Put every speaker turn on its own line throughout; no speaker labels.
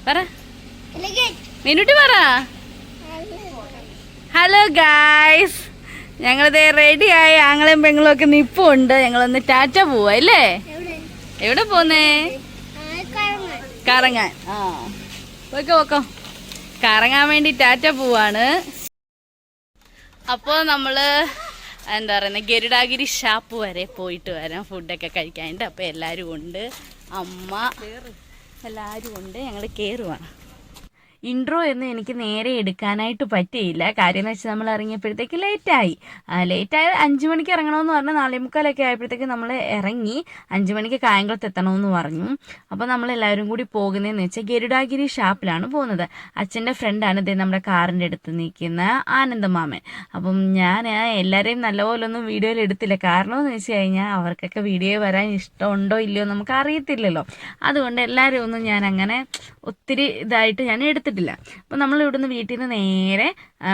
പറ മീനുട്ടി പറ. Hello guys, ഞങ്ങളിത് റെഡിയായി. ആങ്ങളെയും പെങ്ങളും ഒക്കെ നിപ്പുണ്ട്. ഞങ്ങളൊന്ന് ടാറ്റ പോവാ അല്ലേ? എവിടെ പോന്നേ? കറങ്ങാൻ. ആ പോക്കോ കറങ്ങാൻ വേണ്ടി ടാറ്റ പോവാണ്. അപ്പോൾ നമ്മള് എന്താ പറയുന്നത്, ഗരുഡാഗിരി ഷാപ്പ് വരെ പോയിട്ട് വരാം ഫുഡൊക്കെ കഴിക്കാനുണ്ട്. അപ്പോൾ എല്ലാവരും ഉണ്ട്, അമ്മ എല്ലാവരും ഉണ്ട്. ഞങ്ങൾ കയറുവാണ്. ഇൻട്രോ എന്ന് എനിക്ക് നേരെ എടുക്കാനായിട്ട് പറ്റിയില്ല. കാര്യം എന്ന് വെച്ചാൽ നമ്മൾ ഇറങ്ങിയപ്പോഴത്തേക്ക് ലേറ്റായി. 5 മണിക്ക് ഇറങ്ങണമെന്ന് പറഞ്ഞാൽ 4:45 ആയപ്പോഴത്തേക്ക് നമ്മൾ ഇറങ്ങി. 5 മണിക്ക് കായംകുളത്ത് എത്തണമെന്ന് പറഞ്ഞു. അപ്പോൾ നമ്മളെല്ലാവരും കൂടി പോകുന്നതെന്ന് വെച്ചാൽ ഗരുഡാഗിരി ഷാപ്പിലാണ് പോകുന്നത്. അച്ഛൻ്റെ ഫ്രണ്ടാണ് ഇതേ നമ്മുടെ കാറിൻ്റെ അടുത്ത് നിൽക്കുന്ന ആനന്ദമാമൻ. അപ്പം ഞാൻ എല്ലാവരെയും നല്ലപോലെ ഒന്നും വീഡിയോയിൽ എടുത്തില്ല. കാരണം എന്ന് വെച്ച് കഴിഞ്ഞാൽ അവർക്കൊക്കെ വീഡിയോ വരാൻ ഇഷ്ടമുണ്ടോ ഇല്ലയോ നമുക്ക് അറിയത്തില്ലല്ലോ. അതുകൊണ്ട് എല്ലാവരും ഒന്നും ഞാൻ അങ്ങനെ ഒത്തിരി ഇതായിട്ട് ഞാൻ എടുത്തിട്ടില്ല. അപ്പോൾ നമ്മൾ ഇവിടുന്ന് വീട്ടിൽ നിന്ന് നേരെ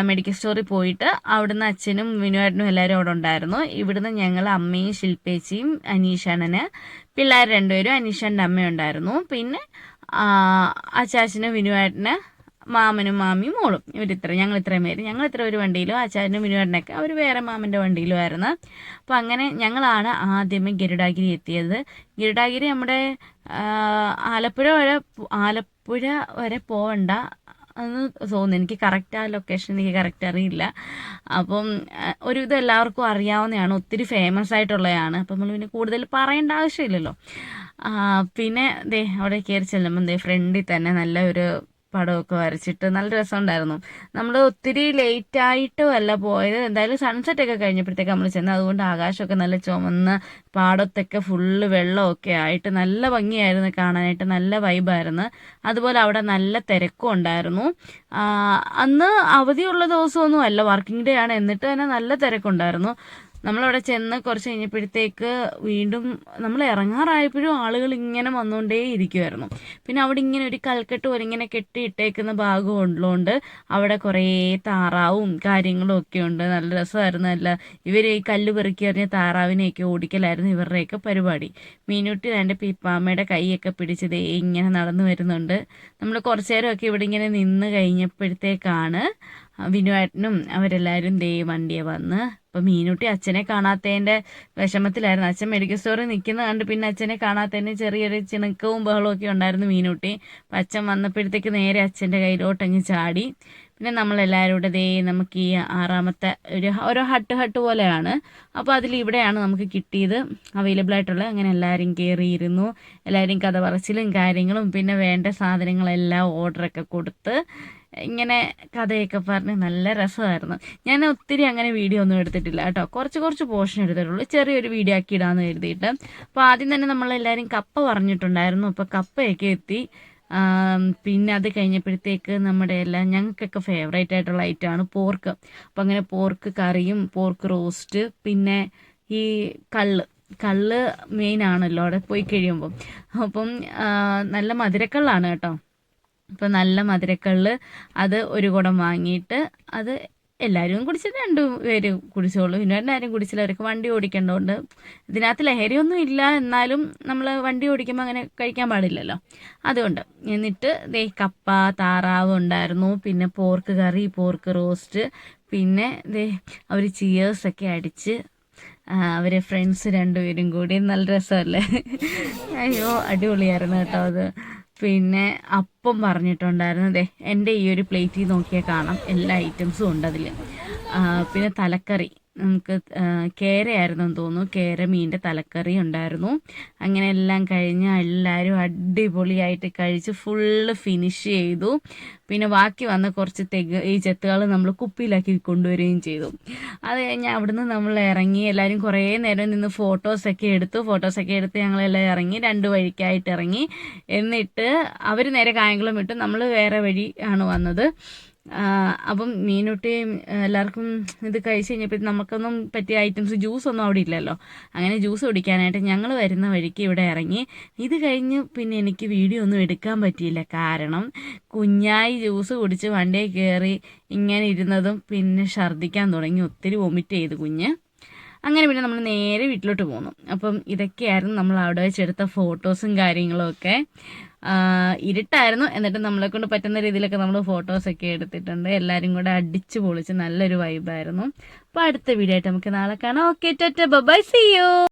മെഡിക്കൽ സ്റ്റോറിൽ പോയിട്ട് അവിടുന്ന് അച്ഛനും വിനുവേട്ടനും എല്ലാവരും അവിടെ ഉണ്ടായിരുന്നു. ഇവിടുന്ന് ഞങ്ങൾ അമ്മയും ശില്പേച്ചിയും അനീഷണ്ണന് പിള്ളേർ 2 പേരും അനീഷൻ്റെ അമ്മയുണ്ടായിരുന്നു. പിന്നെ അച്ചാച്ചനും വിനുവേട്ടന് മാമനും മാമിയും മോളും. ഞങ്ങൾ ഇത്രയും പേര്. ഞങ്ങൾ ഇത്ര ഒരു വണ്ടിയിലും അച്ചാച്ചനും വിനുവേട്ടനൊക്കെ അവർ വേറെ മാമൻ്റെ വണ്ടിയിലുമായിരുന്നു. അപ്പോൾ അങ്ങനെ ഞങ്ങളാണ് ആദ്യമേ ഗരുഡാഗിരി എത്തിയത്. ഗരുഡാഗിരി നമ്മുടെ ആലപ്പുഴ വരെ പോവണ്ട എന്ന് തോന്നുന്നു. എനിക്ക് കറക്റ്റ് ആ ലൊക്കേഷൻ എനിക്ക് കറക്റ്റ് അറിയില്ല. അപ്പം ഒരുവിധം എല്ലാവർക്കും അറിയാവുന്നതാണ്, ഒത്തിരി ഫേമസ് ആയിട്ടുള്ളതാണ്. അപ്പം നമ്മൾ പിന്നെ കൂടുതൽ പറയേണ്ട ആവശ്യമില്ലല്ലോ. പിന്നെ അവിടെ കയറി ചെല്ലുമ്പം ഫ്രണ്ടിൽ തന്നെ നല്ല ഒരു പടമൊക്കെ വരച്ചിട്ട് നല്ല രസമുണ്ടായിരുന്നു. നമ്മൾ ഒത്തിരി ലേറ്റായിട്ടും അല്ല പോയത്. എന്തായാലും സൺസെറ്റൊക്കെ കഴിഞ്ഞപ്പോഴത്തേക്ക് നമ്മൾ ചെന്ന്. അതുകൊണ്ട് ആകാശമൊക്കെ നല്ല ചുമന്ന് പാടത്തൊക്കെ ഫുള്ള് വെള്ളമൊക്കെ ആയിട്ട് നല്ല ഭംഗിയായിരുന്നു കാണാനായിട്ട്. നല്ല വൈബായിരുന്നു. അതുപോലെ അവിടെ നല്ല തിരക്കും ഉണ്ടായിരുന്നു. അന്ന് അവധിയുള്ള ദിവസമൊന്നും അല്ല, വർക്കിംഗ് ഡേ ആണ്. എന്നിട്ട് തന്നെ നല്ല തിരക്കുണ്ടായിരുന്നു. നമ്മളവിടെ ചെന്ന് കുറച്ച് കഴിഞ്ഞപ്പോഴത്തേക്ക് വീണ്ടും നമ്മൾ ഇറങ്ങാറായപ്പോഴും ആളുകൾ ഇങ്ങനെ വന്നുകൊണ്ടേ ഇരിക്കുമായിരുന്നു. പിന്നെ അവിടെ ഇങ്ങനെ ഒരു കൽക്കെട്ട് പോലെ ഇങ്ങനെ കെട്ടിയിട്ടേക്കുന്ന ഭാഗം ഉള്ളതുകൊണ്ട് അവിടെ കുറേ താറാവും കാര്യങ്ങളും ഒക്കെ ഉണ്ട്. നല്ല രസമായിരുന്നു. ഇവർ ഈ കല്ല് പെറുക്കി എറിഞ്ഞ താറാവിനെയൊക്കെ ഓടിക്കലായിരുന്നു ഇവരുടെയൊക്കെ പരിപാടി. മീനുട്ടി എൻ്റെ പിപ്പാമ്മയുടെ കൈയൊക്കെ പിടിച്ചത് ഇങ്ങനെ നടന്നു വരുന്നുണ്ട്. നമ്മൾ കുറച്ചു നേരമൊക്കെ ഇവിടെ ഇങ്ങനെ നിന്ന് കഴിഞ്ഞപ്പോഴത്തേക്കാണ് വിനുവേട്ടനും അവരെല്ലാവരും വണ്ടിയെ വന്ന്. അപ്പം മീനുട്ടി അച്ഛനെ കാണാത്തതിൻ്റെ വിഷമത്തിലായിരുന്നു. അച്ഛൻ മെഡിക്കൽ സ്റ്റോറിൽ നിൽക്കുന്ന കണ്ട് പിന്നെ അച്ഛനെ കാണാത്തതിന് ചെറിയൊരു ചിണക്കവും ബഹളവും ഒക്കെ ഉണ്ടായിരുന്നു മീനുട്ടി. അപ്പം അച്ഛൻ വന്നപ്പോഴത്തേക്ക് നേരെ അച്ഛൻ്റെ കയ്യിലോട്ടങ്ങ് ചാടി. പിന്നെ നമ്മളെല്ലാവരും കൂടെ നമുക്ക് ഈ 6ാമത്തെ ഓരോ ഹട്ട് പോലെയാണ്. അപ്പോൾ ഇവിടെയാണ് നമുക്ക് കിട്ടിയത് അവൈലബിൾ ആയിട്ടുള്ളത്. അങ്ങനെ എല്ലാവരും കയറിയിരുന്നു. എല്ലാവരും കഥ പറച്ചിലും കാര്യങ്ങളും പിന്നെ വേണ്ട സാധനങ്ങളെല്ലാം ഓർഡറൊക്കെ കൊടുത്ത് ഇങ്ങനെ കഥയൊക്കെ പറഞ്ഞ് നല്ല രസമായിരുന്നു. ഞാൻ ഒത്തിരി അങ്ങനെ വീഡിയോ ഒന്നും എടുത്തിട്ടില്ല കേട്ടോ. കുറച്ച് പോർഷൻ എടുത്തിട്ടുള്ളൂ. ചെറിയൊരു വീഡിയോ ആക്കി ഇടാമെന്ന് കരുതിയിട്ട്. അപ്പോൾ ആദ്യം തന്നെ നമ്മളെല്ലാവരും കപ്പ പറഞ്ഞിട്ടുണ്ടായിരുന്നു. അപ്പോൾ കപ്പയൊക്കെ എത്തി. പിന്നെ അത് കഴിഞ്ഞപ്പോഴത്തേക്ക് നമ്മുടെ ഞങ്ങൾക്കൊക്കെ ഫേവറേറ്റ് ആയിട്ടുള്ള ഐറ്റമാണ് പോർക്ക്. അപ്പം അങ്ങനെ പോർക്ക് കറിയും പോർക്ക് റോസ്റ്റ് പിന്നെ ഈ കള്ള് മെയിനാണല്ലോ അവിടെ പോയി കഴിയുമ്പം. അപ്പം നല്ല മധുരക്കള്ളാണ് കേട്ടോ. അപ്പം നല്ല മധുരക്കള്ള് അത് ഒരു കുടം വാങ്ങിയിട്ട് അത് എല്ലാവരും കുടിച്ചിട്ട് 2 പേര് കുടിച്ചോളൂ. പിന്നെ ആരും കുടിച്ചില്ല. അവർക്ക് വണ്ടി ഓടിക്കേണ്ടതുകൊണ്ട്. ഇതിനകത്ത് ലഹരിയൊന്നും ഇല്ല, എന്നാലും നമ്മൾ വണ്ടി ഓടിക്കുമ്പോൾ അങ്ങനെ കഴിക്കാൻ പാടില്ലല്ലോ, അതുകൊണ്ട്. എന്നിട്ട് കപ്പ താറാവ് ഉണ്ടായിരുന്നു. പിന്നെ പോർക്ക് കറി പോർക്ക് റോസ്റ്റ് പിന്നെ അവർ ചിയേഴ്സൊക്കെ അടിച്ച് അവർ ഫ്രണ്ട്സ് 2 പേരും കൂടി നല്ല രസമല്ലേ. അയ്യോ അടിപൊളിയായിരുന്നു കേട്ടോ അത്. പിന്നെ അപ്പം പറഞ്ഞിട്ടുണ്ടായിരുന്നു. എൻ്റെ ഈ ഒരു പ്ലേറ്റിൽ നോക്കിയാൽ കാണാം എല്ലാ ഐറ്റംസും ഉണ്ട് അതിൽ. പിന്നെ തലക്കറി നമുക്ക് കേരയായിരുന്നു തോന്നുന്നു. കേര മീൻ്റെ തലക്കറി ഉണ്ടായിരുന്നു. അങ്ങനെ എല്ലാം കഴിഞ്ഞ് എല്ലാവരും അടിപൊളിയായിട്ട് കഴിച്ച് ഫുള്ള് ഫിനിഷ് ചെയ്തു. പിന്നെ ബാക്കി വന്ന കുറച്ച് ഈ ചെത്തുകൾ നമ്മൾ കുപ്പിയിലാക്കി കൊണ്ടുവരികയും ചെയ്തു. അത് കഴിഞ്ഞ് അവിടുന്ന് നമ്മൾ ഇറങ്ങി. എല്ലാവരും കുറേ നേരം നിന്ന് ഫോട്ടോസൊക്കെ എടുത്ത് ഞങ്ങളെല്ലാം ഇറങ്ങി. 2 വഴിക്കായിട്ട് ഇറങ്ങി. എന്നിട്ട് അവർ നേരെ കായംകുളം വിട്ടു. നമ്മൾ വേറെ വഴി ആണ് വന്നത്. അപ്പം മീനുട്ടിയും എല്ലാവർക്കും ഇത് കഴിച്ച് കഴിഞ്ഞപ്പോൾ നമുക്കൊന്നും പറ്റിയ ഐറ്റംസ് ജ്യൂസൊന്നും അവിടെ ഇല്ലല്ലോ. അങ്ങനെ ജ്യൂസ് കുടിക്കാനായിട്ട് ഞങ്ങൾ വരുന്ന വഴിക്ക് ഇവിടെ ഇറങ്ങി. ഇത് കഴിഞ്ഞ് പിന്നെ എനിക്ക് വീഡിയോ ഒന്നും എടുക്കാൻ പറ്റിയില്ല. കാരണം കുഞ്ഞായി ജ്യൂസ് കുടിച്ച് വണ്ടിയിൽ കയറി ഇങ്ങനെ ഇരുന്നതും പിന്നെ ഛർദ്ദിക്കാൻ തുടങ്ങി. ഒത്തിരി വൊമിറ്റ് ചെയ്തു കുഞ്ഞ്. അങ്ങനെ പിന്നെ നമ്മൾ നേരെ വീട്ടിലോട്ട് പോന്നു. അപ്പം ഇതൊക്കെയായിരുന്നു നമ്മൾ അവിടെ വെച്ചെടുത്ത ഫോട്ടോസും കാര്യങ്ങളും ഒക്കെ. ഇരുട്ടായിരുന്നു. എന്നിട്ട് നമ്മളെ കൊണ്ട് പറ്റുന്ന രീതിയിലൊക്കെ നമ്മൾ ഫോട്ടോസൊക്കെ എടുത്തിട്ടുണ്ട്. എല്ലാവരും കൂടെ അടിച്ച് പൊളിച്ച് നല്ലൊരു വൈബായിരുന്നു. അപ്പോൾ അടുത്ത വീഡിയോ ആയിട്ട് നമുക്ക് നാളെ കാണാം. Okay, tata, bye, see U.